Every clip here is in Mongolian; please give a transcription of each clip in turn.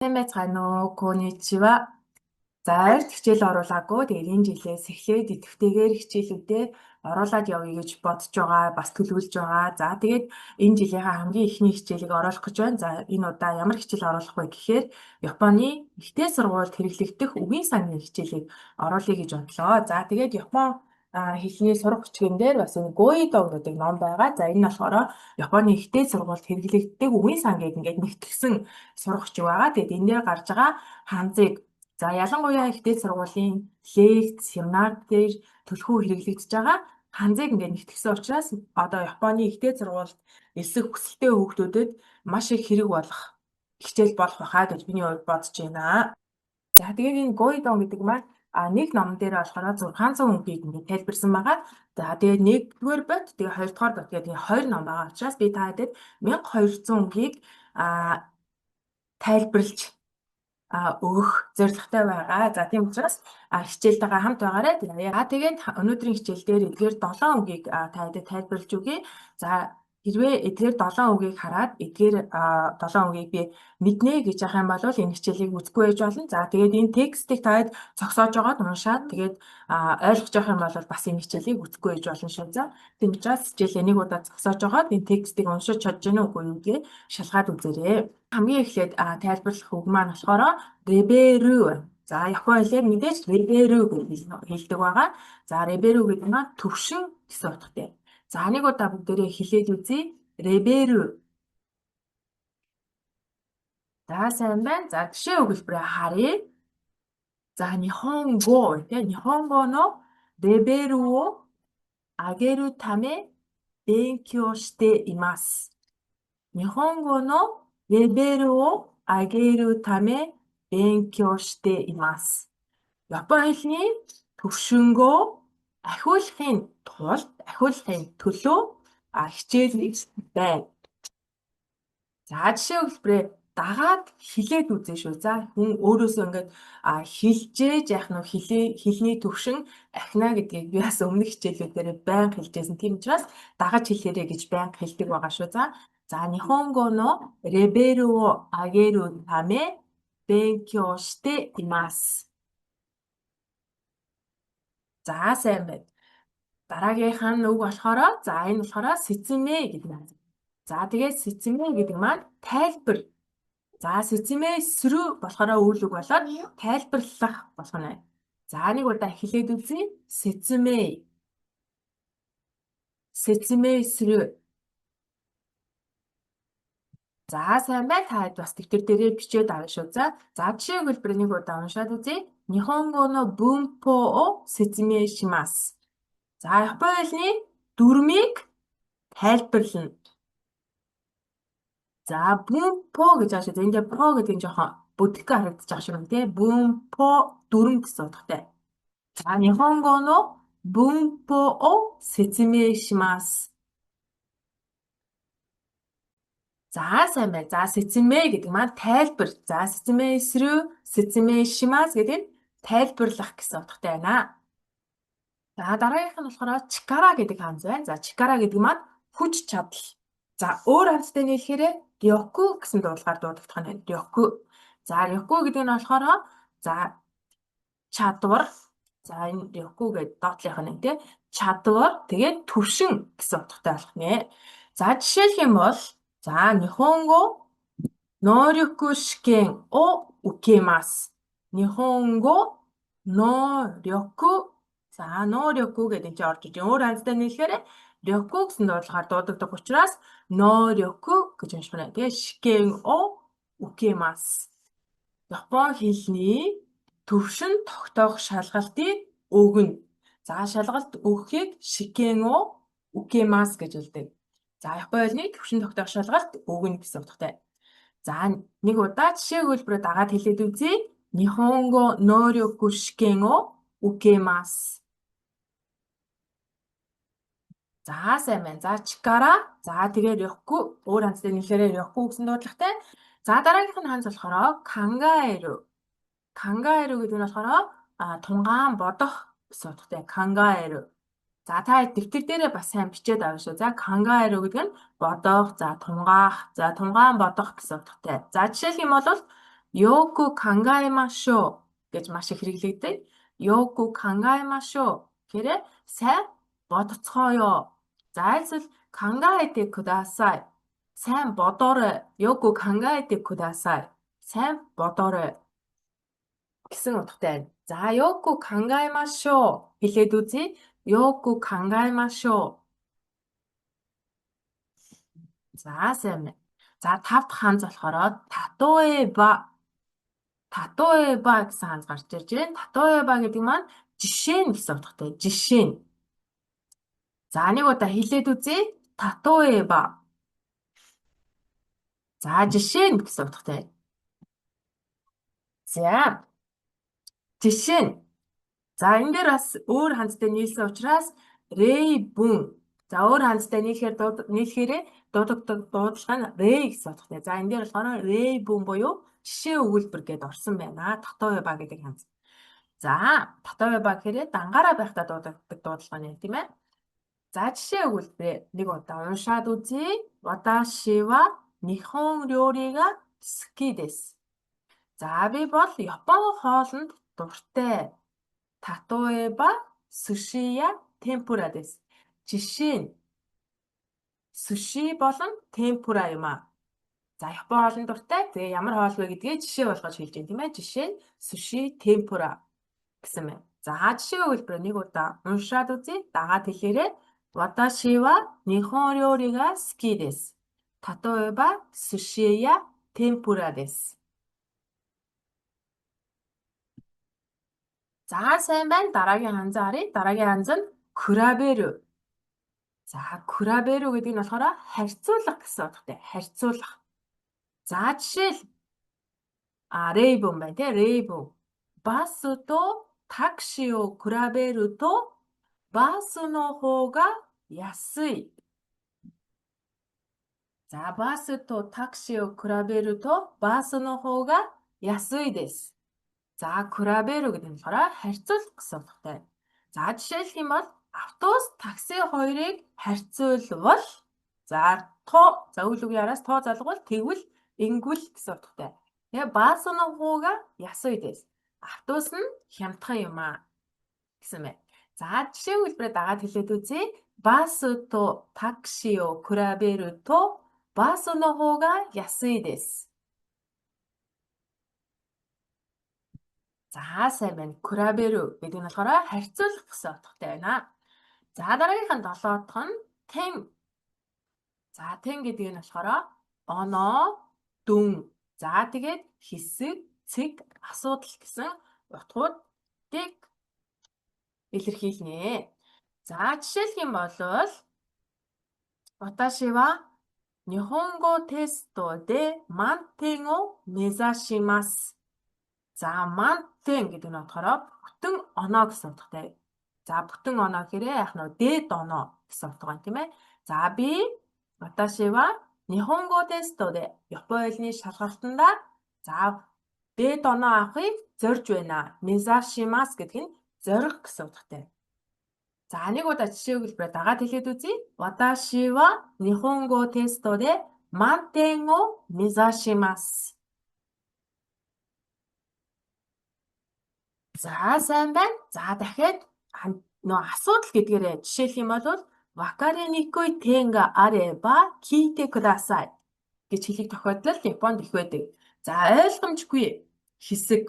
сайн байцгаана уу? Конnichiwa. За ард хичээл оруулаагүй. Тэгээд энэ жилээс эхлээд идэвхтэйгээр хичээлүүдээ оруулаад явъя гэж бодож байгаа, бас төлөвлөж байгаа. За тэгээд энэ жилийнхаа хамгийн ихний хичээлийг оруулах гэж байна. За энэ удаа ямар хичээл оруулах вэ гэхээр Японы ихтэй сургуульд хэрэглэгдэх үгийн сангийн хичээлийг оруулъя гэж бодлоо. За тэгээд Япон хэлний сурах хүчгэн дээр бас энэ Гоидо гэдэг ном байгаа. За энэ нь болохоор Японы ихтэй сургуульд хэрэглэгддэг үгийн сангийг ингээд нэгтгэсэн сурах хүч байгаа. Тэгээд энэ дээр гарч байгаа ханзыг за ялангуяа ихтэй сургуулийн лекц, семинар дээр төлхөө хэрэглэгдэж байгаа ханзыг ингээд нэгтгэсэн учраас одоо Японы ихтэй сургуульд элсэх хүсэлтэй хүүхдүүдэд маш их хэрэг болох хичээл болох байхаа гэж миний хувьд бодож байна. За тэгээд энэ Гоидон гэдэг маань нэг ном дээр болохоор 600 үгийг ингээд тайлбарсан байгаа. За тэгээд нэгдүгээр бот, тэгээд хоёрдугаар бот гэдэг энэ хоёр ном байгаа учраас би та хэдэд 1200 үгийг тайлбарлаж өгөх зорилготой байгаа. За тийм учраас хичээлтэйгээ хамт байгаарай. Тэгээд өнөөдрийн хичээл дээр эдгээр 7 үгийг та хэдэд тайлбарлаж өгье. За хэрвээ эдгээр 7 үгийг хараад эдгээр 7 үгийг би мэднэ гэж яах юм бол энэ хичээлийг үзэхгүй байж болно. За тэгээд энэ текстийг та хэд зогсоож байгаад уншаад тэгээд ойлгож явах юм бол бас энэ хичээлийг үзэхгүй байж болно шүү. За тийм учраас хичээлээ нэг удаа зогсоож байгаад энэ текстийг уншиж чадж гэнэ үгүй юу гэдгийг шалгаад үзээрэй. Хамгийн эхлээд тайлбарлах үг маань болохоор реберу. За Япон хэлээр мэдээж реберу гэж хэлдэг байгаа. За реберу гэдэг нь төвшин гэсэн утгатай. За нэг удаа бүгдээрээ хэлээд үзье. Реберу. За сайн байна. За жишээ өгүүлбэрээ харъя. За Нихонго тийм Нихонго но реберу о агеру таме бенкё шите имасу. Нихонго ноレベルを上げるため勉強しています. Япон хэлний төвшнгөө ахиулахын төлөө хичээлж байна. За жишээ өгүүлбэрээ дагаад хэлээд үзье шүү. За хүн өөрөөсөө ингээд хэлжээж яах нь хэлний төвшин ахина гэдгийг би бас өмнөх хичээлүүдээр байнга хэлжсэн. Тийм учраас дагаж хэлээрэй гэж байнга хэлдэг байгаа шүү. За Нихонго но реберу о агеру таме бенкё шите имасу. За сайн байна. Дараагийнх нь үг болохоор за энэ болохоор сэцэмэ гэдэг юм. За тэгээд сэцэмэ гэдэг маань тайлбар. За сэцэмэ сөрү болохоор үйл үг болоод тайлбарлах болох нь. За нэг удаа хэлээд үзье. Сэцэмэ. Сэцэмэ сөрү. За сайн байна. Та хэд бас дэвтэр дээрээ бичээд авна шүү. За жишээ өгүүлбэр нэг удаа уншаад үзье. Нихонго но бунпо о сэцэмэ шимасу. За Япон хэлний дүрмийг тайлбарлана. За бунпо гэж аашаа. Энд по гэдэг нь жоохон бүдгэх харагдаж байгаа шүү тийм. Бунпо дүрм гэсэн утгатай. За Нихонго но бунпо о сэцэмэ шимасу. За сайн байна. За сэцэмэ гэдэг маань тайлбар. За сэцэмэ сэрү, сэцэмэ шимасу гэдэг нь тайлбарлах гэсэн утгатай байна. За дараагийнх нь болохоор чикара гэдэг ханз байна. За чикара гэдэг маань хүч чадал. За өөр ханзтай нийлэхээр рёку гэсэн дуудлагаар дуудагдах нь рёку. За рёку гэдэг нь болохоор за чадвар. За энэ рёку гэдэг доотлих нь тийм чадвар тэгээд төвшин гэсэн утгатай болох нэ. За жишээлх юм бол за Нихонго норёку шикен о укемасу. Нихонго норёку. За норёку гэдэг чинь орж иж өөр ханзтай нийлэхээр рёку гэсэн дуудлагаар дуудагдах учраас норёку гэж унших нь. Тэгээ шикен о укемасу. Япон хэлний төвшин тогтоох шалгалтыг өгнө. За шалгалт өгөхийг шикен о укемасу гэж хэлдэг. За Япон хэлний төвшин тогтоох шалгалт өгнө гэсэн утгатай. За нэг удаа жишээ өгүүлбэрээ дагаад хэлээд үзье. Нихонго норёку шикен о укемасу. За сайн байна. За чикара. За тэгээ рёку өөр ханзтай нийлэхээр рёку гэсэн дуудлагатай. За дараагийнх нь ханз болохоор кангаэру. Кангаэру гэдэг нь болохоор тунгаан бодох гэсэн утгатай. Кангаэру. За та дэвтэр дээрээ бас сайн бичээд авна шүү. За кангаэру гэдэг нь бодох, за тунгаах, за тунгаан бодох гэсэн утгатай. За жишээлх юм бол 요구 강가에마쇼 гэж маш их хэрэглэгддэг. 요구 강가에마쇼 гэхээр сайн бодцгоё. За эсвэл 강가에테 кудасай. сайн бодоорой. 요구 강가에테 кудасай. сайн бодоорой гэсэн утгатай байна. За 요구 강가에마쇼 хэлээд үзье. 요구 강가에마쇼. За сайн байна. За 5 дахь хаанз болохоор татоэба гэсэн хаанз гарч ирж байна. Татоэба гэдэг маань жишээ нь гэсэн утгатай. Жишээ нь. За нэг удаа хэлээд үзье. Татоэба. За жишээ нь гэсэн утгатай. За жишээ нь. За энэ дээр бас өөр ханзтай нийлсэн учраас рэй бүн. За өөр ханзтай нийлэхээр дуудагддаг дуудлага нь рэй гэсэн утгатай. За энэ дээр болохоор рэй бүн буюу жишээ өгүүлбэр гэдээ орсон байна. Татоэба гэдэг ханз. За татоэба гэхээр дангаараа байхдаа дуудагддаг дуудлага нь тийм ээ. За жишээ өгүүлбэрээ нэг удаа уншаад үзье. Ваташи ва нихон рёрига суки desu. За би бол Япон хоолнд дуртай. Татоэба суши я темпура desu. Жишээ нь суши болон темпура юм аа. За Япон хоолнд дуртай. Тэгээ ямар хоол вэ гэдгээ жишээ болгож хэлж байна тийм ээ. Жишээ нь суши темпура гэсэн мэн. За жишээ өгүүлбэр нэг удаа уншаад үзье. Дагаад хэлээрэй. Ваташи ва нихон рёрига суки desu. Татоэба суши я темпура desu. За сайн байна. Дараагийн ханзаа харъя. Дараагийн ханз нь кураберу. За кураберу гэдэг нь болохоор харьцуулах гэсэн утгатай. Харьцуулах. За жишээл рейбун байна тий. Рейбун. Басу то такси о кураберу то басу но хога ясui. За басу то такси о кураберу то басу но хога ясui desu. За кураберу гэдэг нь болохоор харьцуулах гэсэн утгатай. За жишээлх юм бол автобус, такси хоёрыг харьцуулбал за үйл үг яраас тоо залгуул тэгвэл ингүүл гэсэн утгатай. Тэгээ баасуногууга ясуй дэс. Автобус нь хямдхан юм аа гэсэн мэ. За жишээ хэлбэрээ дагаад хэлээд үзье. Басу то такси о кураберу то баасуногууга ясуй дэс. За сайн байна. Кураберу гэдэг нь болохоор харьцуулах гэсэн утгатай байна. За дараагийнх нь 7 дахь нь тэн. За тэн гэдэг нь болохоор оноо, дүн. За тэгээд хэсэг, цэг, асуудал гэсэн утгуудыг илэрхийлнэ. За жишээлх юм бол Ваташи ва нихонго тесто де мантен о мезашимасу. За мантен гэдэг нь болохоор бүтэн оноо гэсэн утгатай. За бүтэн оноо гэхээр яг нь дээд оноо гэсэн утга байна тийм ээ. За би Ваташи ва нихонго тесто де Япон хэлний шалгалтанда за дээд оноо авахыг зорж байна. Мезашимасу гэдэг нь зорих гэсэн утгатай. За нэг удаа жишээ хэлбэрээ дагаад хэлээд үзье. Ваташи ва нихонго тесто де мантен о мезашимасу. За сайн байна. За дахиад нөө асуудал гэдгээрээ жишээлх юм бол вакариникуй тенга ареба киите кудасай гэж хэлэх тохиолдол Японд их байдаг. За ойлгомжгүй хэсэг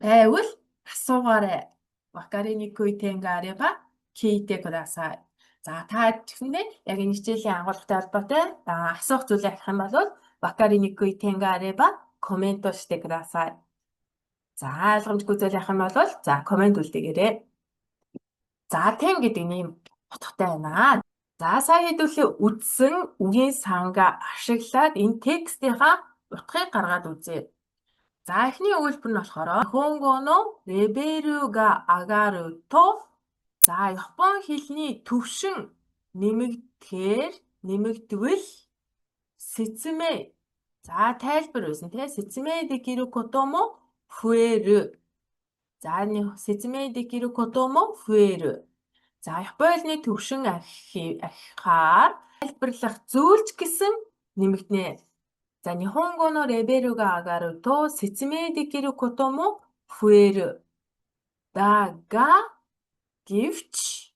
байвал асуугаарай. Вакариникуй тенга ареба киите кудасай. За та гэсэндээ яг энэ хичээлийн агуулгатай холбоотой асуух зүйл ярих юм бол вакариникуй тенга ареба коммент шите кудасай. За ойлгомжгүй зүйл ярих юм бол за коммент үлдээгээрэй. За тэн гэдэг нь юм утгатай байна. За сая хэдүүлээ үдсэн үгийн санга ашиглаад энэ текстийнхаа утгыг гаргаад үзье. За эхний өгүүлбэр нь болохоор Нихонго но левел га агару то за Япон хэлний төвшин нэмэгдвэл сэцмэ за тайлбар байсан тийм сэцмэ декиру кото мо фуэру. За сэцмэ декиру кото мо фуэру. За Япон хэлний төвшин архихаар тайлбарлах зүйлч гэсэн нэмэгдэнэ. За, 日本語のレベルが上がると説明できることも増える。だが、ギフチ。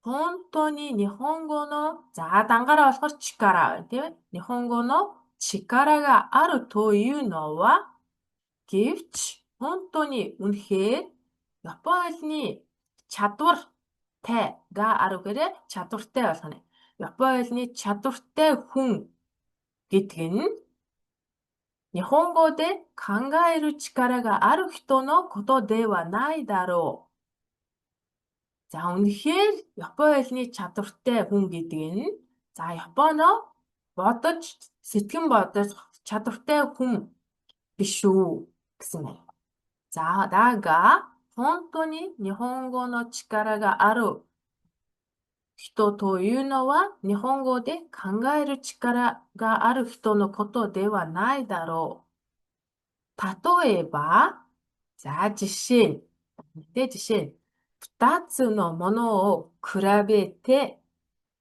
本当に日本語の、за дангараа болохоор чикара тийм ээ. 日本語の力があるというのは、гэвч本当にүнэхээр Япон хэлний чадвартайあるгэрээ чадвартай болох нь. Япон хэлний чадвартай хүн гэдэг нь 日本語で考える力がある人のことではないだろう. За, үнэхээр Япон хэлний чадвартай хүн гэдэг нь за, Японоо бодож, сэтгэн бодож чадвартай хүн биш үү гэсэн байна. だが、本当に日本語の力がある人というのは、日本語で考える力がある人のことではないだろう。例えば、じゃあжишээ нь, 2つのものを比べて、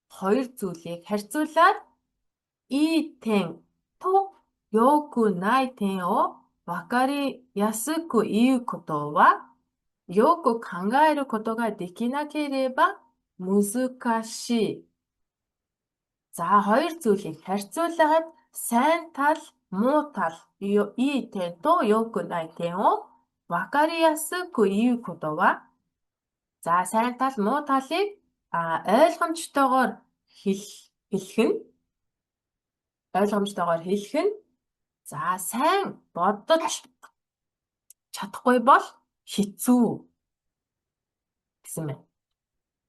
хоёр зүйлийг харьцуулаад, いい点と良くない点をわかりやすく言うことは、よく考えることができなければ難しい. За, хоёр зүйлийг харьцуулаад сайн тал, муу тал, いい点と良くない点をわかりやすく言うことは、за, сайн тал, муу талыг ойлгомжтойгоор хэлэх нь, за, сайн бодож чадахгүй бол хэцүү гэсэн байна.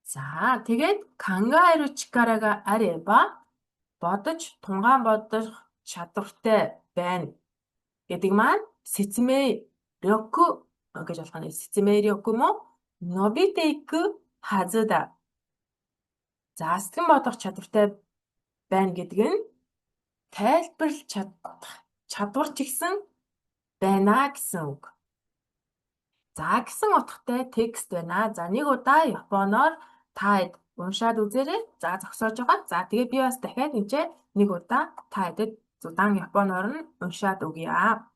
За, тэгээд 考える力があればбодож, тунгаан бодох чадвартай байна гэдэг маань 説明力гэж болох нь. 説明力も伸びていくはずだ. За, сэтгэн бодох чадвартай байна гэдэг нь тайлбарлах чадвар ч гэсэн байна гэсэн үг. За, гэсэн утгатай текст байна. За, нэг удаа Японоор та уншаад үзээрэй. За, зогсоож байгаа. За, тэгээ би бас дахиад нэг удаа та хэдэд удаан Японоор нь уншаад өгье.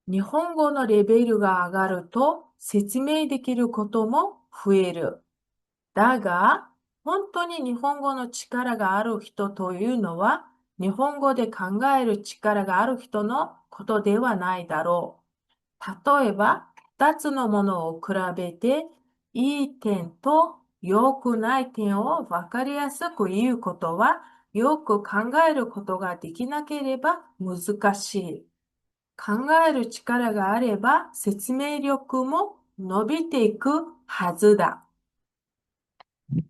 日本語のレベルが上がると説明できることも増える。だが、本当に日本語の力がある人というのは、日本語で考える力がある人のことではないだろう。例えば、2つのものを比べて、いい点と良くない点をわかりやすく言うことは、よく考えることができなければ難しい. 考える力があれば、説明力も伸びていくはずだ.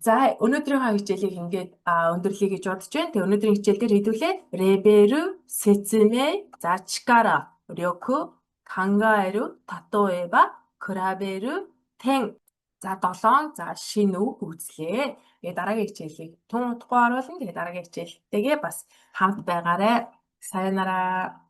За, өнөөдрийнхөө хичээлийг ингээд өндөрлөе гэж бодож байна. Тэгээ өнөөдрийн хичээл дээр хэдүүлээ 레벨, 説明, за, чикара, 力, 考える, 例えば, 比べる, 点. За, 7, за, шинэ үг үзлээ. Тэгээ дараагийн хичээлийг тун утгагүй оруулна. Тэгээ дараагийн хичээлтэйгээ бас хамт байгаарай. Sayonara.